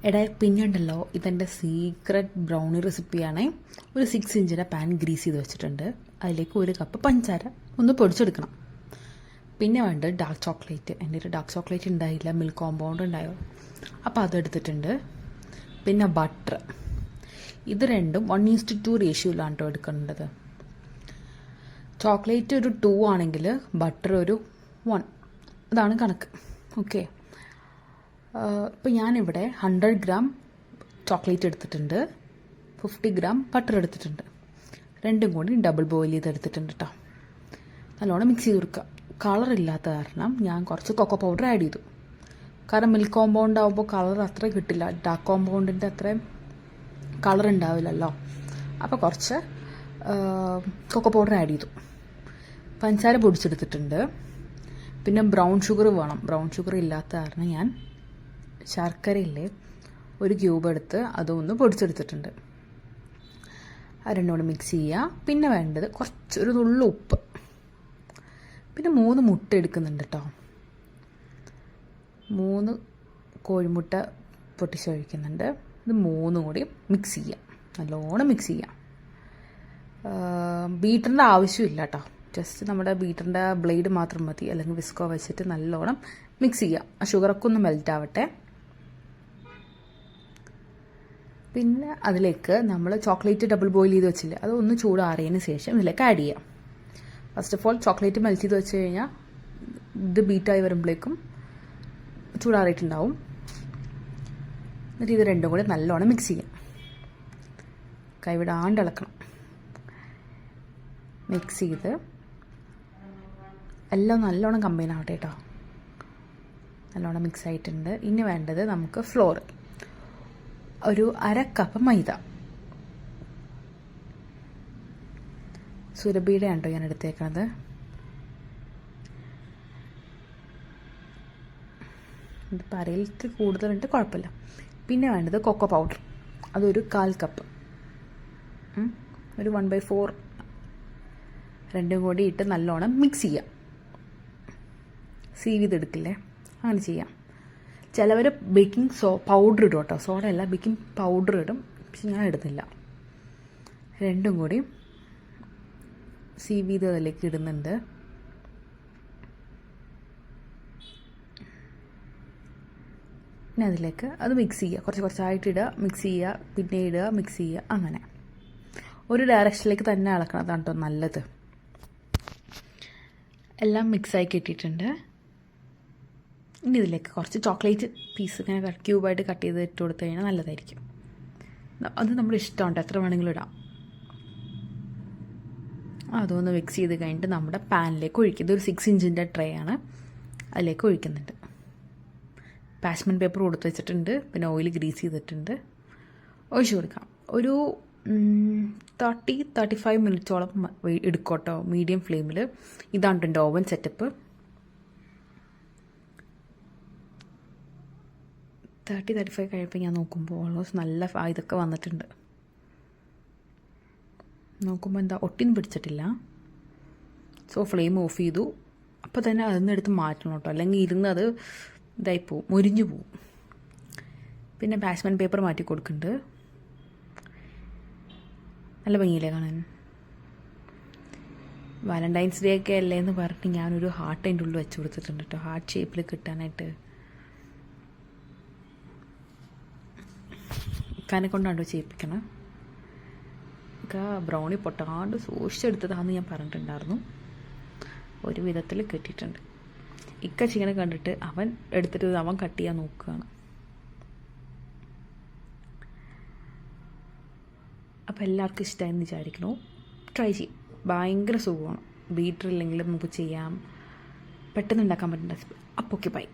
എടാ പിന്നുണ്ടല്ലോ, ഇതെൻ്റെ secret brownie റെസിപ്പിയാണ്. ഒരു 6 ഇഞ്ചിൻ്റെ പാൻ ഗ്രീസ് ചെയ്ത് വെച്ചിട്ടുണ്ട്. അതിലേക്ക് 1 കപ്പ് പഞ്ചസാര ഒന്ന് പൊടിച്ചെടുക്കണം. പിന്നെ വേണ്ടത് ഡാർക്ക് ചോക്ലേറ്റ്. എൻ്റെ ഒരു ഡാർക്ക് ചോക്ലേറ്റ് ഉണ്ടായില്ല, മിൽക്ക് കോമ്പൗണ്ട് ഉണ്ടായോ, അപ്പോൾ അതെടുത്തിട്ടുണ്ട്. പിന്നെ ബട്ടർ. ഇത് രണ്ടും 1:2 റേഷ്യോയിലാണ് കേട്ടോ എടുക്കേണ്ടത്. ചോക്ലേറ്റ് ഒരു 2 ആണെങ്കിൽ ബട്ടർ ഒരു 1. അതാണ് കണക്ക്. ഓക്കെ, ഇപ്പോൾ ഞാനിവിടെ 100 ഗ്രാം ചോക്ലേറ്റ് എടുത്തിട്ടുണ്ട്, 50 ഗ്രാം ബട്ടർ എടുത്തിട്ടുണ്ട്. രണ്ടും കൂടി ഡബിൾ ബോയിൽ ചെയ്തെടുത്തിട്ടുണ്ട് കേട്ടോ. നല്ലോണം മിക്സ് ചെയ്ത് കൊടുക്കുക. കളറില്ലാത്ത കാരണം ഞാൻ കുറച്ച് കൊക്കോ പൗഡർ ആഡ് ചെയ്തു. കാരണം മിൽക്ക് കോമ്പൗണ്ട് ആകുമ്പോൾ കളർ അത്ര കിട്ടില്ല, ഡാർക്ക് കോമ്പൗണ്ടിൻ്റെ അത്രയും കളർ ഉണ്ടാവില്ലല്ലോ. അപ്പോൾ കുറച്ച് കൊക്കോ പൗഡർ ആഡ് ചെയ്തു. പഞ്ചസാര പൊടിച്ചെടുത്തിട്ടുണ്ട്. പിന്നെ ബ്രൗൺ ഷുഗർ വേണം. ബ്രൗൺ ഷുഗർ ഇല്ലാത്ത കാരണം ഞാൻ ശർക്കരയില്ലേ 1 ക്യൂബ് എടുത്ത് അതൊന്ന് പൊടിച്ചെടുത്തിട്ടുണ്ട്. അത് രണ്ടും കൂടി മിക്സ് ചെയ്യുക. പിന്നെ വേണ്ടത് ഒരു നുള്ളു ഉപ്പ്. പിന്നെ 3 മുട്ട എടുക്കുന്നുണ്ട് കേട്ടോ. 3 കോഴിമുട്ട പൊട്ടിച്ചൊഴിക്കുന്നുണ്ട്. ഇത് 3 കൂടി മിക്സ് ചെയ്യുക, നല്ലോണം മിക്സ് ചെയ്യുക. ബീറ്ററിൻ്റെ ആവശ്യമില്ല കേട്ടോ, ജസ്റ്റ് നമ്മുടെ ബീറ്ററിൻ്റെ ബ്ലേഡ് മാത്രം മതി, അല്ലെങ്കിൽ വിസ്കോ വെച്ചിട്ട് നല്ലോണം മിക്സ് ചെയ്യുക. ആ ഷുഗറൊക്കെ ഒന്ന് മെൽറ്റ് ആവട്ടെ. പിന്നെ അതിലേക്ക് നമ്മൾ ചോക്ലേറ്റ് ഡബിൾ ബോയിൽ ചെയ്ത് വെച്ചില്ലേ, അത് ഒന്ന് ചൂടാറിയതിന് ശേഷം ഇതിലേക്ക് ആഡ് ചെയ്യാം. First of all chocolate melt ചെയ്ത് വെച്ച് കഴിഞ്ഞാൽ ഇത് ബീറ്റായി വരുമ്പോഴേക്കും ചൂടാറിയിട്ടുണ്ടാവും. എന്നിട്ട് ഇത് രണ്ടും കൂടി നല്ലോണം മിക്സ് ചെയ്യാം. കൈവിടാണ്ട് ഇളക്കണം. മിക്സ് ചെയ്ത് എല്ലാം നല്ലോണം കമ്പൈൻ ആവട്ടെ കേട്ടോ. നല്ലോണം മിക്സ് ആയിട്ടുണ്ട്. ഇനി വേണ്ടത് നമുക്ക് ഫ്ലോർ. ഒരു 1/2 കപ്പ് മൈദ. സുരഭിയുടെ ആണോ ഞാൻ എടുത്തേക്കണത്. ഇത് പറയിലിട്ട് കൂടുതലുണ്ട്, കുഴപ്പമില്ല. പിന്നെ വേണ്ടത് കൊക്കോ പൗഡർ. അതൊരു 1/4 കപ്പ്. ഒരു 1/4. രണ്ടും കൂടി ഇട്ട് നല്ലോണം മിക്സ് ചെയ്യാം. സീവ് ചെയ്തെടുക്കില്ലേ, അങ്ങനെ ചെയ്യാം. ചിലവർ ബേക്കിംഗ് പൗഡർ ഇടും കേട്ടോ. സോഡ അല്ല, ബേക്കിംഗ് പൗഡർ ഇടും, പക്ഷെ ഞാൻ ഇടുന്നില്ല. രണ്ടും കൂടി സീവ് ചെയ്ത് അതിലേക്ക് ഇടുന്നുണ്ട്. പിന്നെ അതിലേക്ക് അത് മിക്സ് ചെയ്യുക. കുറച്ചായിട്ട് ഇടുക, മിക്സ് ചെയ്യുക, പിന്നെ ഇടുക, മിക്സ് ചെയ്യുക. അങ്ങനെ ഒരു ഡയറക്ഷനിലേക്ക് തന്നെ ഇളക്കണം കേട്ടോ നല്ലത്. എല്ലാം മിക്സായി കിട്ടിയിട്ടുണ്ട്. ഇനി ഇതിലേക്ക് കുറച്ച് ചോക്ലേറ്റ് പീസ് ഇങ്ങനെ ക്യൂബായിട്ട് കട്ട് ചെയ്ത് ഇട്ട് കൊടുത്തു കഴിഞ്ഞാൽ നല്ലതായിരിക്കും. അത് നമ്മുടെ ഇഷ്ടമുണ്ട്, എത്ര വേണമെങ്കിലും ഇടാം. അതൊന്ന് മിക്സ് ചെയ്ത് കഴിഞ്ഞിട്ട് നമ്മുടെ പാനിലേക്ക് ഒഴിക്കും. ഇതൊരു 6 ഇഞ്ചിൻ്റെ ട്രേ ആണ്, അതിലേക്ക് ഒഴിക്കുന്നുണ്ട്. പാഷ്മെൻറ്റ് പേപ്പർ കൊടുത്ത് വെച്ചിട്ടുണ്ട്. പിന്നെ ഓയിൽ ഗ്രീസ് ചെയ്തിട്ടുണ്ട്. ഒഴിച്ചു കൊടുക്കാം. ഒരു 30-35 മിനിറ്റോളം എടുക്കട്ടോ, മീഡിയം ഫ്ലെയിമിൽ. ഇതാണ് എൻ്റെ ഓവൻ സെറ്റപ്പ്. 30-35 കഴിയുമ്പോൾ ഞാൻ നോക്കുമ്പോൾ ഓൾമോസ്റ്റ് നല്ല ഇതൊക്കെ വന്നിട്ടുണ്ട്. നോക്കുമ്പോൾ എന്താ ഒട്ടിനും പിടിച്ചിട്ടില്ല. സോ ഫ്ലെയിം ഓഫ് ചെയ്തു. അപ്പോൾ തന്നെ അതിൽ എടുത്ത് മാറ്റണം കേട്ടോ, അല്ലെങ്കിൽ ഇരുന്ന് അത് ഇതായിപ്പോവും, മുരിഞ്ഞു പോവും. പിന്നെ പാഷ്മെൻറ്റ് പേപ്പർ മാറ്റി കൊടുക്കുന്നുണ്ട്. നല്ല ഭംഗിയില്ലേ കാണാൻ. വാലന്റൈൻസ് ഡേ ഒക്കെ അല്ലേ എന്ന് പറഞ്ഞിട്ട് ഞാനൊരു ഹാർട്ട് അതിൻ്റെ ഉള്ളിൽ വെച്ച് കൊടുത്തിട്ടുണ്ട് കേട്ടോ, ഹാർട്ട് ഷേപ്പിൽ കിട്ടാനായിട്ട്. ഇക്കാനെ കൊണ്ടാണ്ടോ ചെയ്യിപ്പിക്കണം. ബ്രൗണി പൊട്ടാണ്ട് സൂക്ഷിച്ചെടുത്തതാണെന്ന് ഞാൻ പറഞ്ഞിട്ടുണ്ടായിരുന്നു. ഒരു വിധത്തിൽ കിട്ടിയിട്ടുണ്ട്. ഇക്ക ചെയ്യണ കണ്ടിട്ട് അവൻ എടുത്തിട്ട് അവൻ കട്ട് ചെയ്യാൻ നോക്കുകയാണ്. അപ്പോൾ എല്ലാവർക്കും ഇഷ്ടമായെന്ന് വിചാരിക്കണു. ട്രൈ ചെയ്യും, ഭയങ്കര സുഖമാണ്. ബീറ്റർ ഇല്ലെങ്കിലും നമുക്ക് ചെയ്യാം, പെട്ടെന്ന് ഉണ്ടാക്കാൻ പറ്റുന്ന റെസിപ്പി. അപ്പോൾ ഓക്കെ, ബൈ.